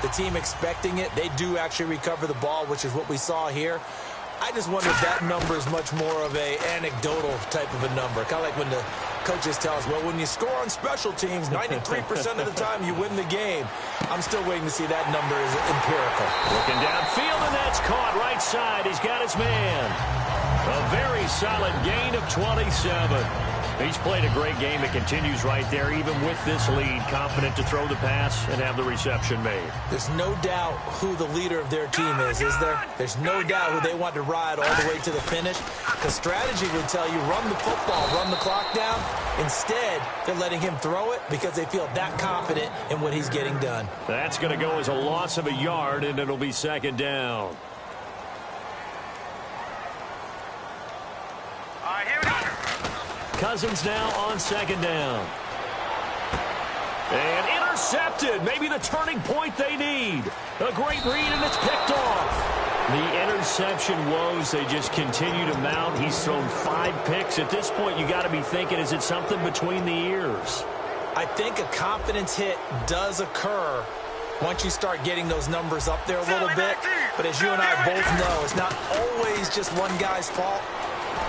Speaker 6: the team expecting it, they do actually recover the ball, which is what we saw here. I just wonder if that number is much more of a anecdotal type of a number. Kind of like when the coaches tell us, well, when you score on special teams, 93% of the time you win the game. I'm still waiting to see that number is empirical.
Speaker 4: Looking downfield, and that's caught right side. He's got his man. A very solid gain of 27. He's played a great game. It continues right there, even with this lead. Confident to throw the pass and have the reception made.
Speaker 6: There's no doubt who the leader of their team is there? There's no doubt who they want to ride all the way to the finish. The strategy would tell you, run the football, run the clock down. Instead, they're letting him throw it because they feel that confident in what he's getting done.
Speaker 4: That's going to go as a loss of a yard, and it'll be second down.
Speaker 5: Here we go.
Speaker 4: Cousins now on second down. And intercepted. Maybe the turning point they need. A great read, and it's picked off. The interception woes, they just continue to mount. He's thrown 5 picks. At this point, you got to be thinking, is it something between the ears?
Speaker 6: I think a confidence hit does occur once you start getting those numbers up there a little bit. But as you and I both know, it's not always just one guy's fault.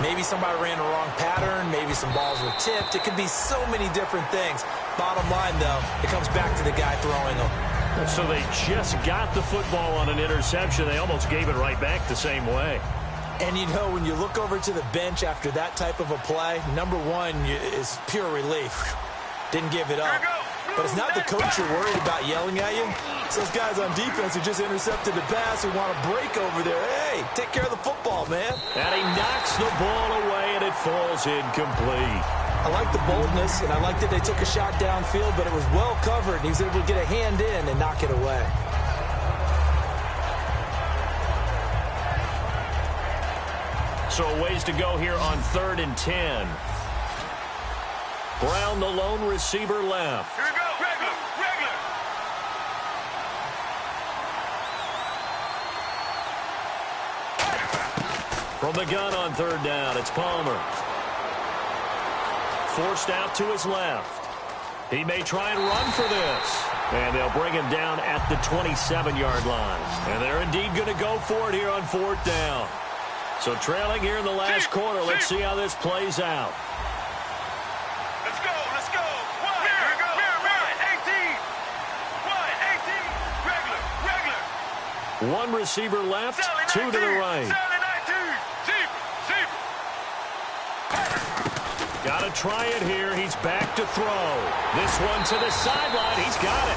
Speaker 6: Maybe somebody ran the wrong pattern. Maybe some balls were tipped. It could be so many different things. Bottom line, though, it comes back to the guy throwing them.
Speaker 4: So they just got the football on an interception. They almost gave it right back the same way.
Speaker 6: And, you know, when you look over to the bench after that type of a play, number one is pure relief. Didn't give it up. But it's not the coach you're worried about yelling at you. It's those guys on defense who just intercepted the pass who want to break over there. Hey, take care of the football, man.
Speaker 4: And he knocks the ball away, and it falls incomplete.
Speaker 6: I like the boldness, and I like that they took a shot downfield, but it was well covered, and he was able to get a hand in and knock it away.
Speaker 4: So a ways to go here on 3rd and 10. Brown, the lone receiver, left.
Speaker 5: Here we go. Regular.
Speaker 4: From the gun on 3rd down, it's Palmer. Forced out to his left. He may try and run for this. And they'll bring him down at the 27-yard line. And they're indeed going to go for it here on 4th down. So trailing here in the last quarter. Let's see how this plays out.
Speaker 5: Let's go. Here we go. Wide, 18. Regular.
Speaker 4: One receiver left, two to the right. Got to try it here. He's back to throw. This one to the sideline. He's got it.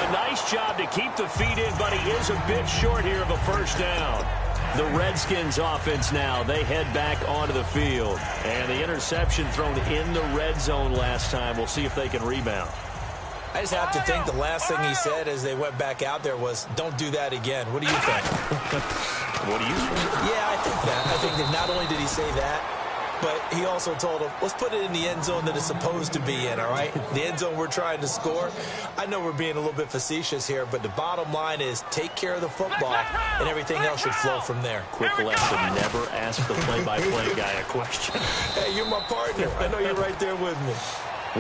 Speaker 4: A nice job to keep the feet in, but he is a bit short here of a first down. The Redskins offense now, they head back onto the field. And the interception thrown in the red zone last time. We'll see if they can rebound.
Speaker 6: I just have to think the last thing he said as they went back out there was, don't do that again. What do you think?
Speaker 4: What do you think?
Speaker 6: Yeah, I think that. I think that not only did he say that, but he also told him, let's put it in the end zone that it's supposed to be in, all right? The end zone we're trying to score. I know we're being a little bit facetious here, but the bottom line is take care of the football, and everything else should flow from there.
Speaker 4: Quick lesson, never ask the play-by-play guy a question.
Speaker 6: Hey, you're my partner. I know you're right there with me.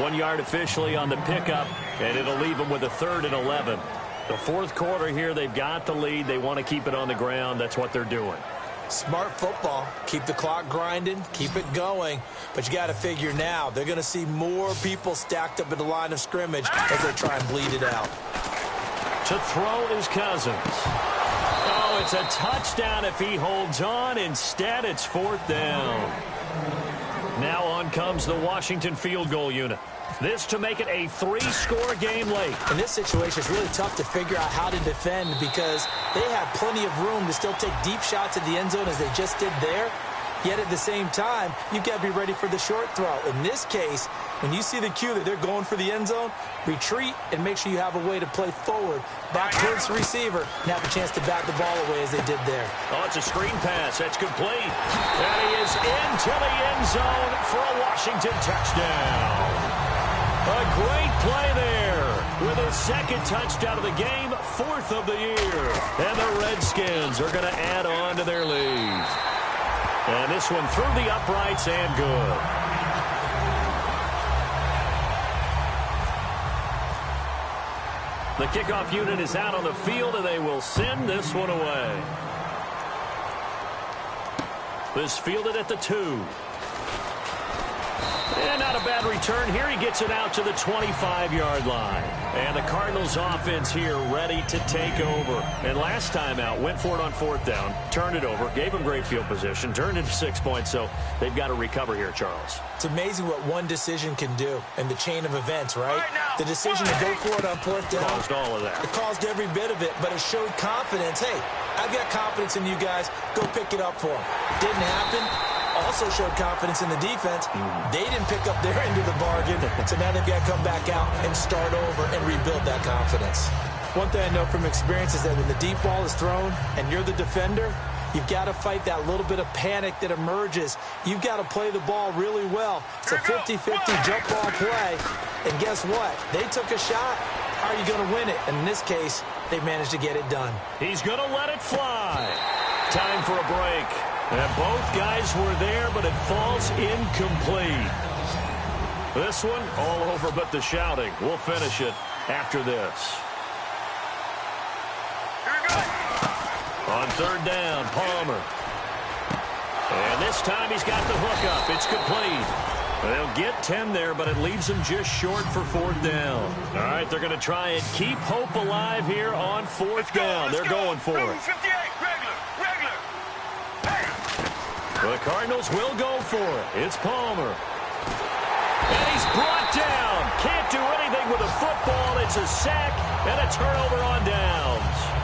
Speaker 4: 1 yard officially on the pickup, and it'll leave them with a 3rd and 11. The fourth quarter here, they've got the lead. They want to keep it on the ground. That's what they're doing.
Speaker 6: Smart football. Keep the clock grinding. Keep it going. But you got to figure now, they're going to see more people stacked up at the line of scrimmage as they try and bleed it out.
Speaker 4: To throw is Cousins. Oh, it's a touchdown if he holds on. Instead, it's 4th down. Now on comes the Washington field goal unit. This to make it a 3-score game late.
Speaker 6: In this situation, it's really tough to figure out how to defend because they have plenty of room to still take deep shots at the end zone as they just did there. Yet at the same time, you've got to be ready for the short throw. In this case, when you see the cue that they're going for the end zone, retreat and make sure you have a way to play forward, back towards the receiver, and have a chance to bat the ball away as they did there.
Speaker 4: Oh, it's a screen pass. That's complete. And he is into the end zone for a Washington touchdown. A great play there with his 2nd touchdown of the game, 4th of the year. And the Redskins are going to add on to their lead. And this one through the uprights and good. The kickoff unit is out on the field, and they will send this one away. This fielded at the 2. And not a bad return here. He gets it out to the 25-yard line. And the Cardinals offense here ready to take over. And last time out, went for it on 4th down, turned it over, gave him great field position, turned it to 6 points. So they've got to recover here, Charles.
Speaker 6: It's amazing what one decision can do in the chain of events, right? The decision to go for it on 4th down.
Speaker 4: Caused all of that.
Speaker 6: It caused every bit of it, but it showed confidence. Hey, I've got confidence in you guys. Go pick it up for them. Didn't happen. Also showed confidence in the defense. They didn't pick up their end of the bargain, so now they've got to come back out and start over and rebuild that confidence. One thing I know from experience is that when the deep ball is thrown and you're the defender, you've got to fight that little bit of panic that emerges. You've got to play the ball really well. It's a 50-50 jump ball play, and guess what? They took a shot. How are you going to win it? And in this case, they managed to get it done.
Speaker 4: He's going to let it fly. Time for a break. And both guys were there, but it falls incomplete. This one, all over but the shouting. We'll finish it after this.
Speaker 5: Here we go.
Speaker 4: On 3rd down, Palmer. And this time he's got the hook up. It's complete. They'll get 10 there, but it leaves them just short for 4th down. All right, they're going to try and keep hope alive here on 4th down. They're going for it.
Speaker 5: 58, regular.
Speaker 4: The Cardinals will go for it. It's Palmer. And he's brought down. Can't do anything with a football. gets a sack and a turnover on downs.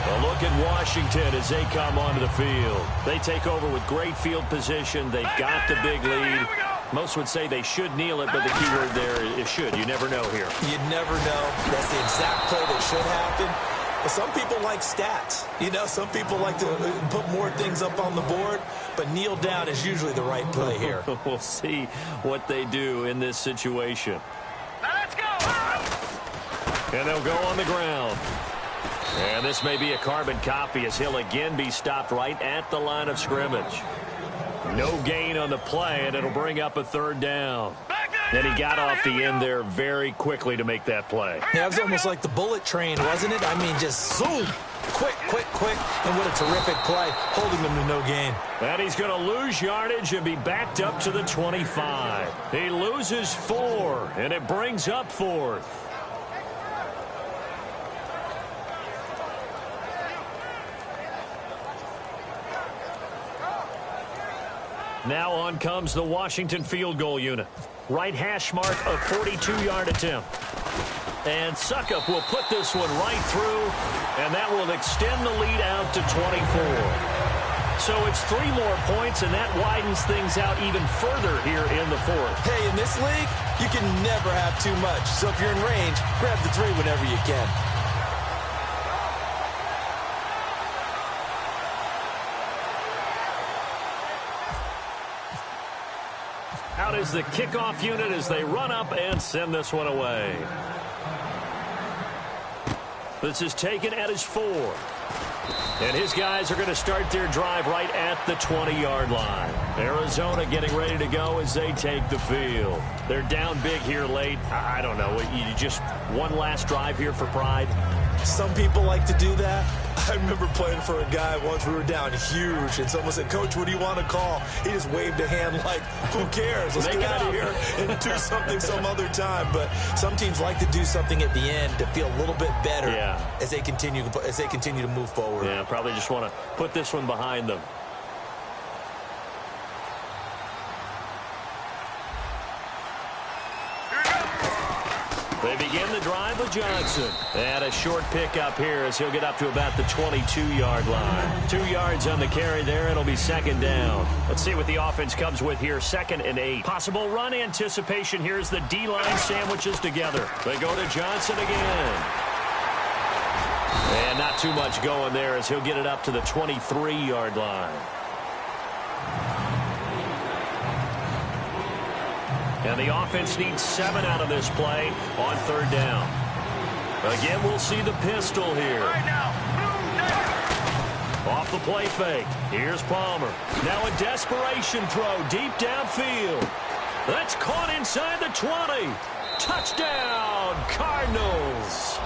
Speaker 4: A look at Washington as they come onto the field. They take over with great field position. They've got the big lead. Most would say they should kneel it, but the key word there is should. You never know here.
Speaker 6: You never know. That's the exact play that should happen. But some people like stats. You know, some people like to put more things up on the board, but kneel down is usually the right play here.
Speaker 4: We'll see what they do in this situation.
Speaker 5: Now let's go.
Speaker 4: And they'll go on the ground. And this may be a carbon copy as he'll again be stopped right at the line of scrimmage. No gain on the play, and it'll bring up a third down. And he got off the end there very quickly to make that play.
Speaker 6: Yeah, it was almost like the bullet train, wasn't it? I mean, just zoom. Quick. And what a terrific play, holding them to no gain.
Speaker 4: And he's going to lose yardage and be backed up to the 25. He loses 4, and it brings up 4th. Now on comes the Washington field goal unit. Right hash mark, a 42-yard attempt. And Suckup will put this one right through, and that will extend the lead out to 24. So it's 3 more points, and that widens things out even further here in the 4th.
Speaker 6: Hey, in this league, you can never have too much. So if you're in range, grab the 3 whenever you can.
Speaker 4: Out is the kickoff unit as they run up and send this one away. This is taken at his 4. And his guys are going to start their drive right at the 20-yard line. Arizona getting ready to go as they take the field. They're down big here late. I don't know. You just one last drive here for pride?
Speaker 6: Some people like to do that. I remember playing for a guy once. We were down huge, and someone said, "Coach, what do you want to call?" He just waved a hand like, who cares? Let's get out of here and do something some other time. But some teams like to do something at the end to feel a little bit better as they continue to move forward.
Speaker 4: Yeah, probably just want to put this one behind them. They begin the drive with Johnson. And a short pickup here as he'll get up to about the 22-yard line. 2 yards on the carry there. It'll be 2nd down. Let's see what the offense comes with here. 2nd and 8. Possible run anticipation. Here's the D-line sandwiches together. They go to Johnson again. And not too much going there as he'll get it up to the 23-yard line. And the offense needs 7 out of this play on 3rd down. Again, we'll see the pistol here. Off the play fake. Here's Palmer. Now a desperation throw deep downfield. That's caught inside the 20. Touchdown, Cardinals.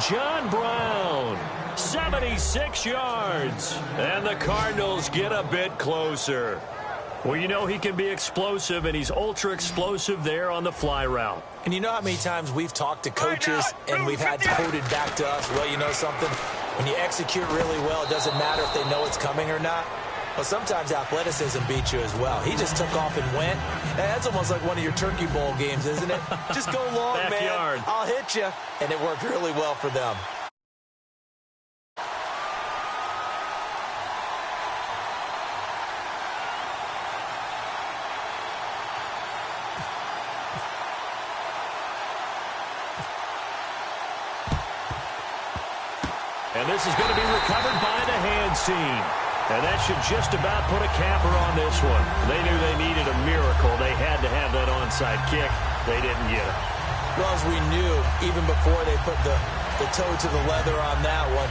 Speaker 4: John Brown, 76 yards. And the Cardinals get a bit closer. Well, you know he can be explosive, and he's ultra-explosive there on the fly route.
Speaker 6: And you know how many times we've talked to coaches and we've had quoted back to us, well, you know something? When you execute really well, it doesn't matter if they know it's coming or not. Well, sometimes athleticism beats you as well. He just took off and went. That's almost like one of your Turkey Bowl games, isn't it? Just go long,
Speaker 4: Backyard.
Speaker 6: man. I'll hit you. And it worked really well for them.
Speaker 4: And this is going to be recovered by the hands team. And that should just about put a capper on this one. They knew they needed a miracle. They had to have that onside kick. They didn't get it.
Speaker 6: Well, as we knew, even before they put the toe to the leather on that one,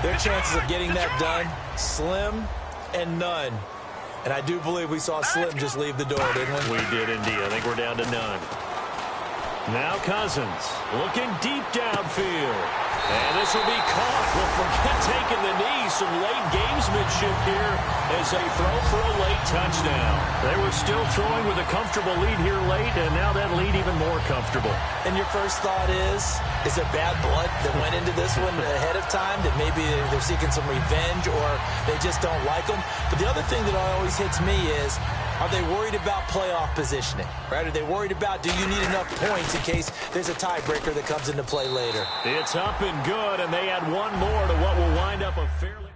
Speaker 6: their chances of getting that done, slim and none. And I do believe we saw Slim just leave the door, didn't we?
Speaker 4: We did indeed. I think we're down to none. Now Cousins looking deep downfield. And this will be caught. Well, forget taking the knee. Some late gamesmanship here as they throw for a late touchdown. They were still throwing with a comfortable lead here late, and now that lead even more comfortable.
Speaker 6: And your first thought is there bad blood that went into this one ahead of time, that maybe they're seeking some revenge or they just don't like them? But the other thing that always hits me is Are they worried about playoff positioning? Right? Are they worried about, do you need enough points in case there's a tiebreaker that comes into play later?
Speaker 4: It's up and good, and they add one more to what will wind up a fairly...